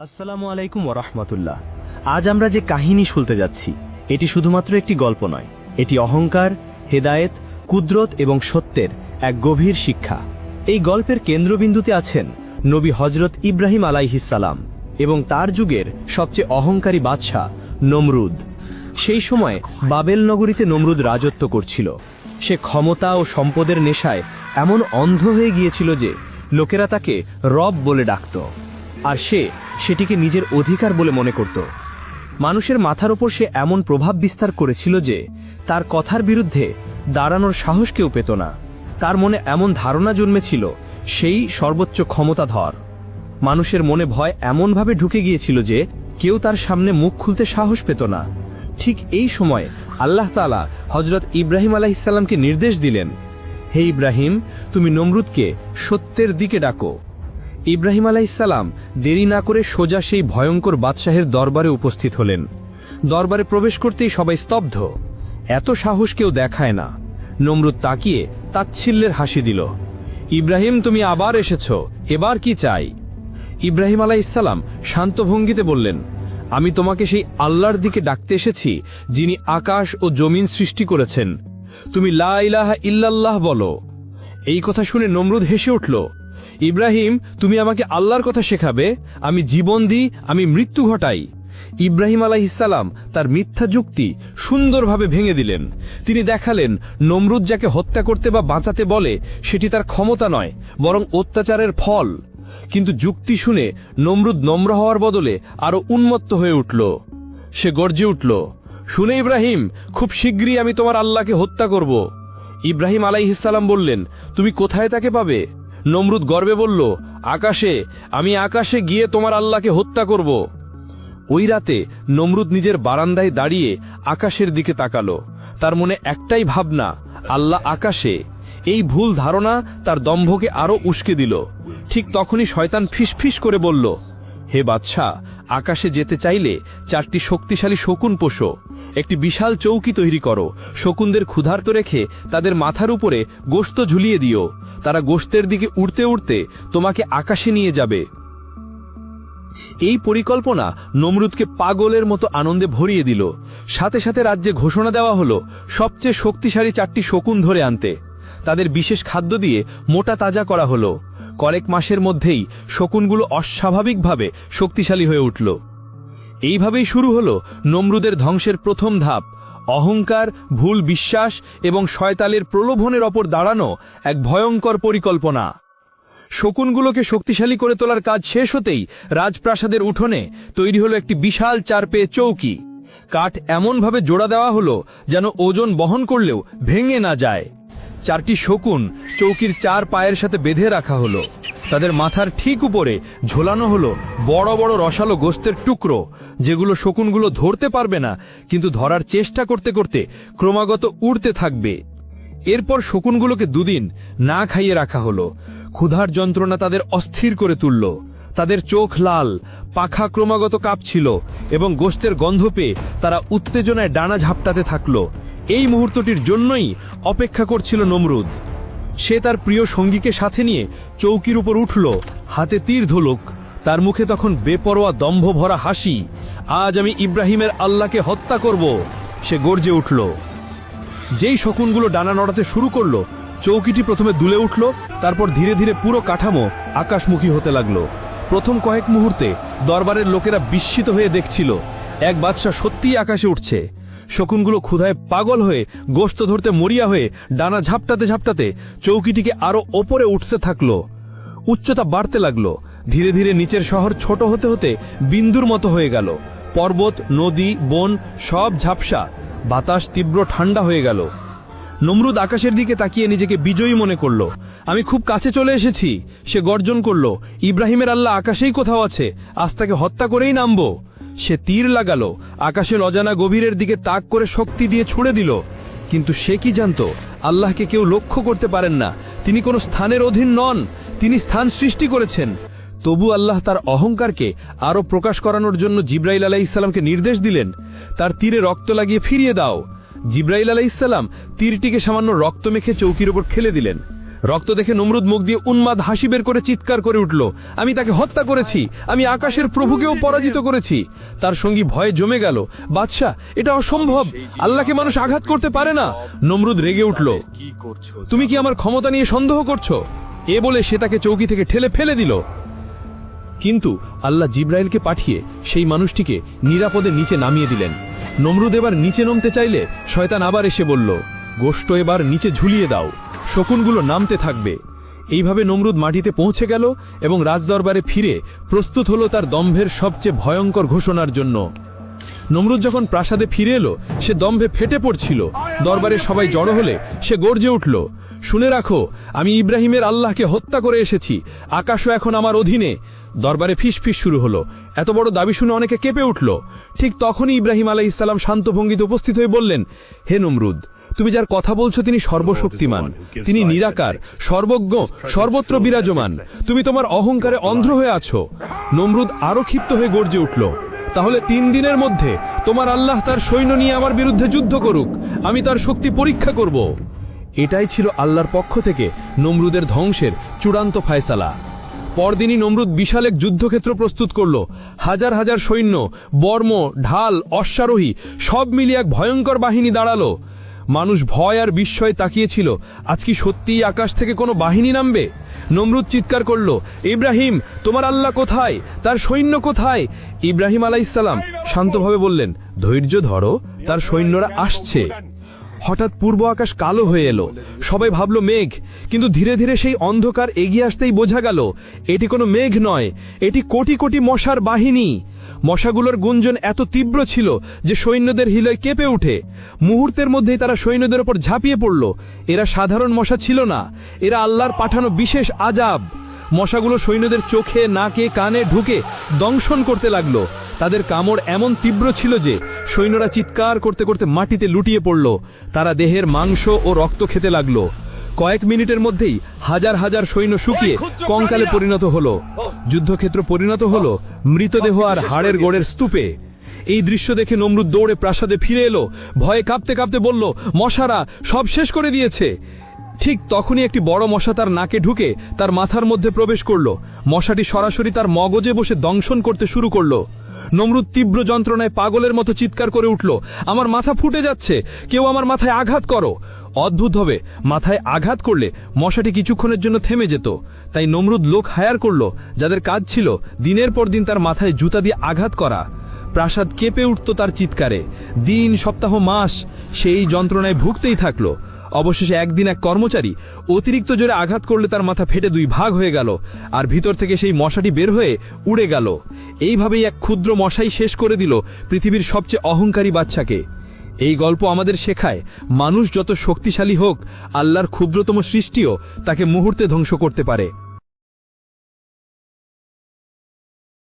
আসসালামু আলাইকুম ওরহমতুল্লাহ। আজ আমরা যে কাহিনী শুনতে যাচ্ছি এটি শুধুমাত্র একটি গল্প নয়, এটি অহংকার, হেদায়েত, কুদরত এবং সত্যের এক গভীর শিক্ষা। এই গল্পের কেন্দ্রবিন্দুতে আছেন নবী হজরত ইব্রাহিম আলাইহিসসালাম এবং তার যুগের সবচেয়ে অহংকারী বাদশাহ নমরুদ। সেই সময় বাবেল নগরীতে নমরুদ রাজত্ব করছিল। সে ক্ষমতা ও সম্পদের নেশায় এমন অন্ধ হয়ে গিয়েছিল যে লোকেরা তাকে রব বলে ডাকত, আর সে সেটিকে নিজের অধিকার বলে মনে করত। মানুষের মাথার ওপর সে এমন প্রভাব বিস্তার করেছিল যে তার কথার বিরুদ্ধে দাঁড়ানোর সাহস কেউ পেত না। তার মনে এমন ধারণা জন্মেছিল সেই সর্বোচ্চ ক্ষমতাধর। মানুষের মনে ভয় এমনভাবে ঢুকে গিয়েছিল যে কেউ তার সামনে মুখ খুলতে সাহস পেত না। ঠিক এই সময় আল্লাহ তাআলা হজরত ইব্রাহিম আলাইহিসসালামকে নির্দেশ দিলেন, হে ইব্রাহিম, তুমি নমরুদকে সত্যের দিকে ডাকো। ইব্রাহিম আলাইহিসসালাম দেরি না করে সোজা সেই ভয়ঙ্কর বাদশাহের দরবারে উপস্থিত হলেন। দরবারে প্রবেশ করতেই সবাই স্তব্ধ। এত সাহস কেউ দেখায় না। নমরুদ তাকিয়ে তাচ্ছিল্যের হাসি দিল। ইব্রাহিম, তুমি আবার এসেছ, এবার কি চাই? ইব্রাহিম আলাইহিসসালাম শান্ত ভঙ্গিতে বললেন, আমি তোমাকে সেই আল্লাহর দিকে ডাকতে এসেছি যিনি আকাশ ও জমিন সৃষ্টি করেছেন। তুমি লা ইলাহা ইল্লাল্লাহ বলো। এই কথা শুনে নমরুদ হেসে উঠল। ইব্রাহিম, তুমি আমাকে আল্লাহর কথা শেখাবে? আমি জীবন দিই, আমি মৃত্যু ঘটাই। ইব্রাহিম আলাইহিসসালাম তার মিথ্যা যুক্তি সুন্দরভাবে ভেঙে দিলেন। তিনি দেখালেন নমরুদ যাকে হত্যা করতে বা বাঁচাতে বলে সেটি তার ক্ষমতা নয়, বরং অত্যাচারের ফল। কিন্তু যুক্তি শুনে নমরুদ নম্র হওয়ার বদলে আরো উন্মত্ত হয়ে উঠল। সে গর্জে উঠল, শুনে ইব্রাহিম, খুব শীঘ্রই আমি তোমার আল্লাহকে হত্যা করব। ইব্রাহিম আলাইহিসসালাম বললেন, তুমি কোথায় তাকে পাবে? নমরুদ গর্বে বলল, আকাশে, আমি আকাশে গিয়ে তোমার আল্লাহকে হত্যা করব। ওই রাতে নমরুদ নিজের বারান্দায় দাঁড়িয়ে আকাশের দিকে তাকালো। তার মনে একটাই ভাবনা, আল্লাহ আকাশে। এই ভুল ধারণা তার দম্ভকে আরো উস্কে দিল। ঠিক তখনই শয়তান ফিসফিস করে বলল, হে বাদশাহ, আকাশে যেতে চাইলে 4টি শক্তিশালী শকুন পোষো। একটি বিশাল চৌকি তৈরি করো। শকুনদের ক্ষুধার্ত রেখে তাদের মাথার উপরে গোশত ঝুলিয়ে দিও। তারা গোশতের দিকে উড়তে উড়তে তোমাকে আকাশে নিয়ে যাবে। এই পরিকল্পনা নমরুদকে পাগলের মতো আনন্দে ভরিয়ে দিল। সাথে সাথে রাজ্যে ঘোষণা দেওয়া হলো সবচেয়ে শক্তিশালী 4টি শকুন ধরে আনতে। তাদের বিশেষ খাদ্য দিয়ে মোটা তাজা করা হলো। কয়েক মাসের মধ্যেই শকুনগুলো অস্বাভাবিকভাবে শক্তিশালী হয়ে উঠল। এইভাবেই শুরু হলো নমরুদের ধ্বংসের প্রথম ধাপ। অহংকার, ভুল বিশ্বাস এবং শয়তানের প্রলোভনের ওপর দাঁড়ানো এক ভয়ঙ্কর পরিকল্পনা। শকুনগুলোকে শক্তিশালী করে তোলার কাজ শেষ হতেই রাজপ্রাসাদের উঠোনে তৈরি হলো একটি বিশাল 4 পেয়ে চৌকি। কাঠ এমনভাবে জোড়া দেওয়া হলো যেন ওজন বহন করলেও ভেঙে না যায়। 4টি শকুন চৌকির 4 পায়ের সাথে বেঁধে রাখা হলো। তাদের মাথার ঠিক উপরে ঝোলানো হলো বড় বড় রসালো গোস্তের টুকরো, যেগুলো শকুনগুলো ধরতে পারবে না, কিন্তু ধরার চেষ্টা করতে করতে ক্রমাগত উড়তে থাকবে। এরপর শকুনগুলোকে 2 দিন না খাইয়ে রাখা হলো। ক্ষুধার যন্ত্রণা তাদের অস্থির করে তুলল। তাদের চোখ লাল, পাখা ক্রমাগত কাঁপছিল এবং গোস্তের গন্ধ পেয়ে তারা উত্তেজনায় ডানা ঝাপটাতে থাকল। এই মুহূর্তটির জন্যই অপেক্ষা করছিল নমরুদ। সে তার প্রিয় সঙ্গীকে সাথে নিয়ে চৌকির উপর উঠল, হাতে তীর ধনুক। তার মুখে তখন বেপরোয়া দম্ভ ভরা হাসি। আজ আমি ইব্রাহিমের আল্লাহকে হত্যা করব, সে গর্জে উঠল। যেই শকুনগুলো ডানা নড়াতে শুরু করলো, চৌকিটি প্রথমে দুলে উঠল, তারপর ধীরে ধীরে পুরো কাঠামো আকাশমুখী হতে লাগলো। প্রথম কয়েক মুহূর্তে দরবারের লোকেরা বিস্মিত হয়ে দেখছিল এক বাদশাহ সত্যিই আকাশে উঠছে। শকুনগুলো ক্ষুধায় পাগল হয়ে গোশত ধরতে মরিয়া হয়ে ডানা ঝাপটাতে ঝাপটাতে চৌকিটিকে আরো ওপরে উঠতে থাকলো। উচ্চতা বাড়তে লাগলো। ধীরে ধীরে নিচের শহর ছোট হতে হতে বিন্দুর মতো হয়ে গেল। পর্বত, নদী, বন সব ঝাপসা। বাতাস তীব্র ঠান্ডা হয়ে গেল। নমরুদ আকাশের দিকে তাকিয়ে নিজেকে বিজয়ী মনে করল। আমি খুব কাছে চলে এসেছি, সে গর্জন করল। ইব্রাহিমের আল্লাহ আকাশেই কোথাও আছে, আজ তাকে হত্যা করেই নামব। সে তীর লাগালো, আকাশের অজানা গভীরের দিকে তাক করে শক্তি দিয়ে ছুড়ে দিল। কিন্তু সে কি জানত, আল্লাহকে কেউ লক্ষ্য করতে পারেন না। তিনি কোনো স্থানের অধীন নন, তিনি স্থান সৃষ্টি করেছেন। তবু আল্লাহ তার অহংকারকে আরো প্রকাশ করানোর জন্য জিবরাইল আলাইহিসসালামকে নির্দেশ দিলেন, তার তীরে রক্ত লাগিয়ে ফিরিয়ে দাও। জিবরাইল আলাইহিসসালাম তীরটিকে সামান্য রক্ত মেখে চৌকির উপর খেলে দিলেন। রক্ত দেখে নমরুদ মুখ দিয়ে উন্মাদ হাসি বের করে চিৎকার করে উঠল, আমি তাকে হত্যা করেছি, আমি আকাশের প্রভুকেও পরাজিত করেছি। তার সঙ্গী ভয়ে জমে গেল, বাদশাহ, এটা অসম্ভব, আল্লাহকে মানুষ আঘাত করতে পারে না। নমরুদ রেগে উঠল, তুমি কি আমার ক্ষমতা নিয়ে সন্দেহ করছো? এ বলে সে তাকে চৌকি থেকে ঠেলে ফেলে দিল। কিন্তু আল্লাহ জিব্রাইলকে পাঠিয়ে সেই মানুষটিকে নিরাপদে নিচে নামিয়ে দিলেন। নমরুদ এবার নিচে নামতে চাইলে শয়তান আবার এসে বলল, গোশত এবার নিচে ঝুলিয়ে দাও, শকুনগুলো নামতে থাকবে। এইভাবে নমরুদ মাটিতে পৌঁছে গেল এবং রাজদরবারে ফিরে প্রস্তুত হলো তার দম্ভের সবচেয়ে ভয়ঙ্কর ঘোষণার জন্য। নমরুদ যখন প্রাসাদে ফিরে এলো, সে দম্ভে ফেটে পড়ছিল। দরবারে সবাই জড়ো হলে সে গর্জে উঠল, শুনে রাখো, আমি ইব্রাহিমের আল্লাহকে হত্যা করে এসেছি, আকাশও এখন আমার অধীনে। দরবারে ফিসফিস শুরু হলো। এত বড় দাবি শুনে অনেকে কেঁপে উঠল। ঠিক তখনই ইব্রাহিম আলাইহিস সালাম শান্ত ভঙ্গিতে উপস্থিত হয়ে বললেন, হে নমরুদ, তুমি যার কথা বলছো তিনি সর্বশক্তিমান, তিনি নিরাকার, সর্বজ্ঞ, সর্বত্র বিরাজমান। তুমি তোমার অহংকারে অন্ধ্র হয়ে আছো। নমরুদ আরো ক্ষিপ্ত হয়ে গর্জে উঠল, তাহলে 3 দিনের মধ্যে তোমার আল্লাহ তার সৈন্য নিয়ে আমার বিরুদ্ধে যুদ্ধ করুক, আমি তার শক্তি পরীক্ষা করব। এটাই ছিল আল্লাহর পক্ষ থেকে নমরুদের ধ্বংসের চূড়ান্ত ফায়সালা। পরদিনই নমরুদ বিশাল এক যুদ্ধক্ষেত্র প্রস্তুত করল। হাজার হাজার সৈন্য, বর্ম, ঢাল, অশ্বারোহী সব মিলিয়ে এক ভয়ঙ্কর বাহিনী দাঁড়ালো। মানুষ ভয় আর বিস্ময়ে তাকিয়েছিল, আজ কি সত্যিই আকাশ থেকে কোনো বাহিনী নামবে? নমরুদ চিৎকার করল, ইব্রাহিম, তোমার আল্লাহ কোথায়? তার সৈন্য কোথায়? ইব্রাহিম আলাইহিস সালাম শান্তভাবে বললেন, ধৈর্য ধরো, তার সৈন্যরা আসছে। হঠাৎ পূর্ব আকাশ কালো হয়ে এলো। সবাই ভাবল মেঘ, কিন্তু ধীরে ধীরে সেই অন্ধকার এগিয়ে আসতেই বোঝা গেল এটি কোনো মেঘ নয়, এটি কোটি কোটি মশার বাহিনী। মশাগুলোর গুঞ্জন এত তীব্র ছিল যে সৈন্যদের হৃদয় কেঁপে ওঠে। মুহূর্তের মধ্যেই তারা সৈন্যদের উপর ঝাঁপিয়ে পড়ল। এরা সাধারণ মশা ছিল না, এরা আল্লাহর পাঠানো বিশেষ আযাব। মশাগুলো সৈন্যদের চোখে, নাকে, কানে ঢুকে দংশন করতে লাগলো। তাদের কামড় এমন তীব্র ছিল যে সৈন্যরা চিৎকার করতে করতে মাটিতে লুটিয়ে পড়ল। তারা দেহের মাংস ও রক্ত খেতে লাগলো। কয়েক মিনিটের মধ্যেই হাজার হাজার সৈন্য শুকিয়ে কঙ্কালে পরিণত হলো। যুদ্ধক্ষেত্র পরিণত হলো মৃতদেহ আর হাড়ের গোড়ের স্তূপে। এই দৃশ্য দেখে নমরুদ দৌড়ে প্রাসাদে ফিরে এলো। ভয়ে কাঁপতে কাঁপতে বলল, মশারা সব শেষ করে দিয়েছে। ঠিক তখনই একটি বড় মশা তার নাকে ঢুকে তার মাথার মধ্যে প্রবেশ করল। মশাটি সরাসরি তার মগজে বসে দংশন করতে শুরু করলো। নমরুদ তীব্র যন্ত্রণায় পাগলের মতো চিৎকার করে উঠল, আমার মাথা ফুটে যাচ্ছে, কেউ আমার মাথায় আঘাত করো। অদ্ভুত হবে, মাথায় আঘাত করলে মশাটি কিছুক্ষণের জন্য থেমে যেত। তাই নমরুদ লোক হায়ার করল, যাদের কাজ ছিল দিনের পর দিন তার মাথায় জুতা দিয়ে আঘাত করা। প্রাসাদ কেঁপে উঠত তার চিৎকারে। দিন, সপ্তাহ, মাস সেই যন্ত্রণায় ভুগতেই থাকলো। অবশেষে একদিন এক কর্মচারী অতিরিক্ত জোরে আঘাত করলে তার মাথা ফেটে 2 ভাগ হয়ে গেল, আর ভিতর থেকে সেই মশাটি বের হয়ে উড়ে গেল। এইভাবেই এক ক্ষুদ্র মশাই শেষ করে দিল পৃথিবীর সবচেয়ে অহংকারী বাচ্চাকে। এই গল্প আমাদের শেখায়, মানুষ যত শক্তিশালী হোক, আল্লাহর ক্ষুদ্রতম সৃষ্টিও তাকে মুহূর্তে ধ্বংস করতে পারে।